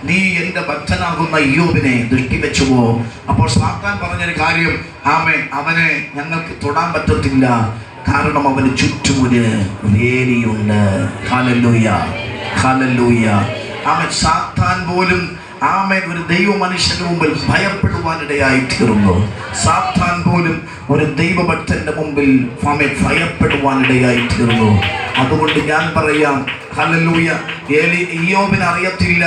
നീ എൻ്റെ ഭക്തനാകുന്ന ഇയ്യോബിനെ ദൃഷ്ടി വെച്ചുവോ? അപ്പോൾ സാത്താൻ പറഞ്ഞൊരു കാര്യം, ആമേൻ, അവനെ ഞങ്ങൾക്ക് തൊടാൻ പറ്റത്തില്ല, കാരണം അവന് ചുറ്റുമൊരു വേലിയുണ്ട്. Hallelujah, hallelujah. ആമേൻ. സാത്താൻ പോലും ആമേൻ ഒരു ദൈവ മനുഷ്യന്റെ മുമ്പിൽ ഭയപ്പെടുവാനിടയായി തീർന്നു. സാത്താൻ പോലും ഒരു ദൈവഭക്തന്റെ മുമ്പിൽ ആമേൻ ഭയപ്പെടുവാനിടയായി തീർന്നു. അതുകൊണ്ട് ഞാൻ പറയാം, ഹല്ലേലൂയ, ഇയ്യോബിന് അറിയത്തില്ല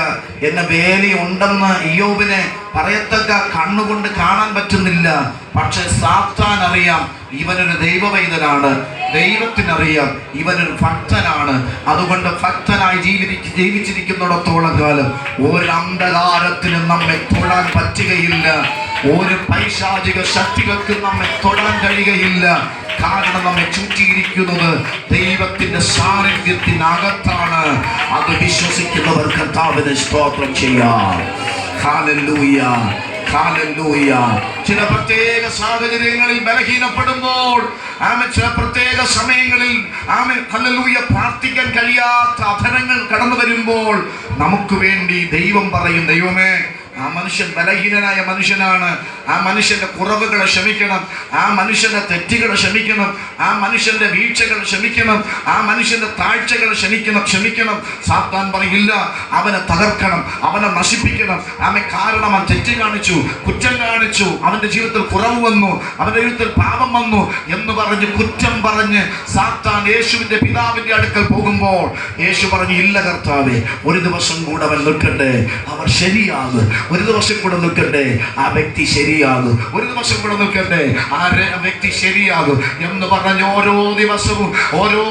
എന്ന വേലി ഉണ്ടെന്ന് ഇയ്യോബിനെ പറയത്തക്ക കണ്ണുകൊണ്ട് കാണാൻ പറ്റുന്നില്ല. പക്ഷെ സാത്താൻ അറിയാം ഇവനൊരു ദൈവവൈതനാണ്, ദൈവത്തിനറിയാം ഇവനൊരു ഭക്തനാണ്. അതുകൊണ്ട് ഭക്തനായി ജീവിച്ചിരിക്കുന്നിടത്തോളം കാലം ഒരു അന്ധകാരത്തിനും നമ്മെ തൊടാൻ പറ്റുകയില്ല, ഒരു പൈശാചിക ശക്തികൾക്കും നമ്മെ തൊടാൻ കഴിയുകയില്ല. കാരണം നമ്മെ ചുറ്റിയിരിക്കുന്നത് ദൈവത്തിന്റെ സാന്നിധ്യത്തിനകത്താണ്. അത് വിശ്വസിക്കുന്നവർ കർത്താവിനെ സ്തോത്രം ചെയ്യാം. Hallelujah, hallelujah. ചില പ്രത്യേക സാഹചര്യങ്ങളിൽ ബലഹീനപ്പെടുമ്പോൾ, ആമേൻ, ചില പ്രത്യേക സമയങ്ങളിൽ, ആമേൻ, ഹല്ലേലൂയ, പ്രാർത്ഥിക്കാൻ കഴിയാത്ത അധരങ്ങൾ കടന്നു വരുമ്പോൾ നമുക്ക് വേണ്ടി ദൈവം പറയും, ദൈവമേ, ആ മനുഷ്യൻ ബലഹീനനായ മനുഷ്യനാണ്, ആ മനുഷ്യന്റെ കുറവുകളെ ക്ഷമിക്കണം, ആ മനുഷ്യന്റെ തെറ്റുകളെ ക്ഷമിക്കണം, ആ മനുഷ്യന്റെ വീഴ്ചകൾ ക്ഷമിക്കണം, ആ മനുഷ്യന്റെ താഴ്ചകൾ ക്ഷമിക്കണം. സാത്താൻ പറയില്ല, അവനെ തകർക്കണം, അവനെ നശിപ്പിക്കണം. കാരണം അവൻ തെറ്റ് കാണിച്ചു, കുറ്റം കാണിച്ചു, അവന്റെ ജീവിതത്തിൽ കുറവ് വന്നു, അവന്റെ ജീവിതത്തിൽ പാപം വന്നു എന്ന് പറഞ്ഞ് കുറ്റം പറഞ്ഞ് സാത്താൻ യേശുവിന്റെ പിതാവിന്റെ അടുക്കൽ പോകുമ്പോൾ യേശു പറഞ്ഞു, ഇല്ല കർത്താവേ, ഒരു ദിവസം കൂടെ അവൻ നിൽക്കട്ടെ, അവർ ശരിയാകും. ഒരു ദിവസം കൂടെ നിൽക്കട്ടെ, ആ വ്യക്തി ശരിയാകും. ഒരു ദിവസം കൂടെ നിൽക്കട്ടെ, ആ വ്യക്തി ശരിയാകും എന്ന് പറഞ്ഞ് ഓരോ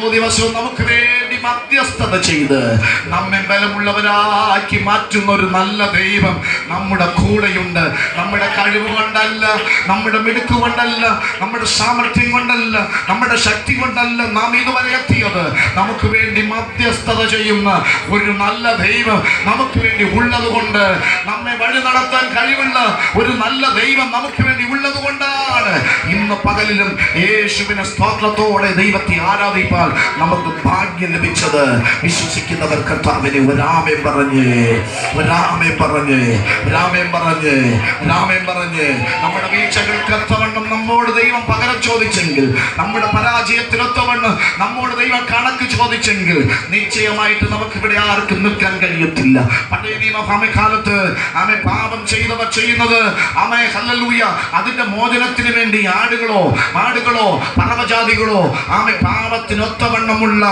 ദിവസവും നമുക്ക് വേണ്ടി മധ്യസ്ഥത ചെയ്ത് നമ്മെ ബലമുള്ളവരാക്കി മാറ്റുന്ന ഒരു നല്ല ദൈവം നമ്മുടെ കൂടെയുണ്ട്. നമ്മുടെ കഴിവ് കൊണ്ടല്ല, നമ്മുടെ മിടുക്ക് കൊണ്ടല്ല, നമ്മുടെ സാമർഥ്യം കൊണ്ടല്ല, നമ്മുടെ ശക്തി കൊണ്ടല്ല നാം ഇതുവരെ എത്തിയത്. നമുക്ക് വേണ്ടി മധ്യസ്ഥത ചെയ്യുന്ന ഒരു നല്ല ദൈവം നമുക്ക് വേണ്ടി ഉള്ളത് കൊണ്ട്, നമ്മെ വഴി നടത്താൻ കഴിവുള്ള ഒരു നല്ല ദൈവം നമുക്ക് വേണ്ടി ഉള്ളത് കൊണ്ടാണ് ഇന്ന് പകലിലും യേശുവിനെ സ്തോത്രത്തോടെ ദൈവത്തെ ആരാധിപ്പാൻ നമുക്ക് ഭാഗ്യം ലഭിച്ചത്. വിശ്വസിക്കുന്നവർ കർത്താവിനെ ഒരാമേൻ പറഞ്ഞ് നമ്മുടെ വീഴ്ചകൾക്ക് ഒത്തവണ്ണം നമ്മോട് ദൈവം പകരം ചോദിച്ചെങ്കിൽ, നമ്മുടെ പരാജയത്തിനൊത്തവണ്ണം നമ്മോട് ദൈവം കണക്ക് ചോദിച്ചെങ്കിൽ, നിശ്ചയമായിട്ട് നമുക്ക് ഇവിടെ ആർക്കും നിൽക്കാൻ കഴിയത്തില്ല. പഴയ നിയമകാലത്ത് ആമേ പാപം ചെയ്തവർ ചെയ്യുന്നത്, ആമേ, ഹല്ലേലൂയ, അതിന്റെ മോചനത്തിന് വേണ്ടി ആടുകളോ മാടുകളോ പർവ്വജാതികളോ ആമേ പാപത്തിനൊത്തവണ്ണമുള്ള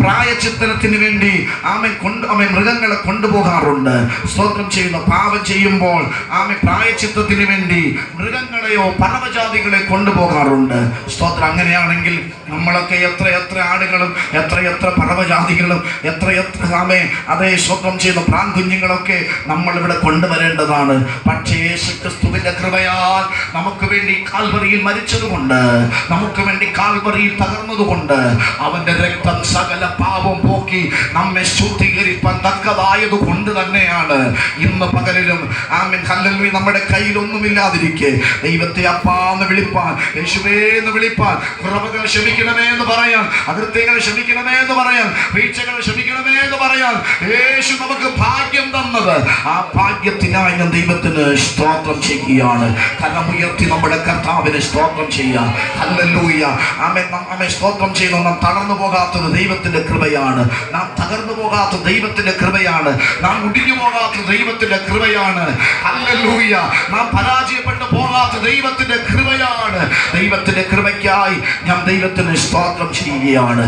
പ്രായശ്ചിത്തത്തിന് വേണ്ടി ആമേ മൃഗങ്ങളെ കൊണ്ടുപോകാറുണ്ട്. സ്തോത്രം ചെയ്യുന്ന പാപം ചെയ്യുമ്പോൾ ആമേ പ്രായശ്ചിത്തത്തിന് വേണ്ടി മൃഗങ്ങളെയോ പർവ്വജാതികളെ കൊണ്ടുപോകാറുണ്ട്. സ്തോത്രം. അങ്ങനെയാണെങ്കിൽ നമ്മളൊക്കെ എത്ര ആടുകളും എത്ര പർവ്വജാതികളും എത്ര ആമേ അതേ സ്തോത്രം ചെയ്യുന്ന പ്രാൺകുഞ്ഞുങ്ങളൊക്കെ നമ്മൾ ഇവിടെ കൊണ്ടുവരേണ്ടതാണ്. പക്ഷേ യേശുക്രിസ്തുവിന്റെ കൃപയാൽ നമുക്ക് വേണ്ടി കാൽവറിയിൽ മരിച്ചതുകൊണ്ട്, നമുക്ക് വേണ്ടി കാൽവറിയിൽ തകർന്നതുകൊണ്ട്, അവന്റെ രക്തം സകല പാപം പോക്കി നമ്മെ ശുദ്ധീകരിപ്പാൻ തക്കതായത് കൊണ്ട് തന്നെയാണ് ഇന്ന് പകലിലും ആമേൻ, ഹല്ലേലൂയ, നമ്മുടെ കയ്യിലൊന്നുമില്ലാതിരിക്കെ ദൈവത്തെ അപ്പാന്ന് വിളിപ്പാൻ, യേശുവേന്ന് വിളിപ്പാൻ, കുറവുകൾ ക്ഷമിക്കണമേ എന്ന് പറയാൻ, അകൃത്യങ്ങൾ ക്ഷമിക്കണമേ എന്ന് പറയാൻ, വീഴ്ചകൾ ക്ഷമിക്കണമേ എന്ന് പറയാൻ യേശു നമുക്ക് ഭാഗ്യം തന്നത്. ആ ഭാഗ്യത്തിനായി ഞാൻ ദൈവത്തിന് സ്തോത്രം ചെയ്യുകയാണ്. കരമുയർത്തി നമ്മുടെ കർത്താവിനെ സ്തോത്രം ചെയ്യാം. ഹല്ലേലൂയ. ആമേൻ. സ്തോത്രം ചെയ്യുന്നു. നാം തളർന്നു പോകാത്തത് ദൈവത്തിന്റെ കൃപയാണ്, നാം തകർന്നു പോകാത്ത ദൈവത്തിന്റെ കൃപയാണ്, നാം മുടിഞ്ഞു പോകാത്ത ദൈവത്തിന്റെ കൃപയാണ്. ഹല്ലേലൂയ. നാം പരാജയപ്പെട്ടു പോകാത്ത ദൈവത്തിന്റെ കൃപയാണ്. ദൈവത്തിന്റെ കൃപയ്ക്കായി ഞാൻ ദൈവത്തിന് സ്തോത്രം ചെയ്യുകയാണ്.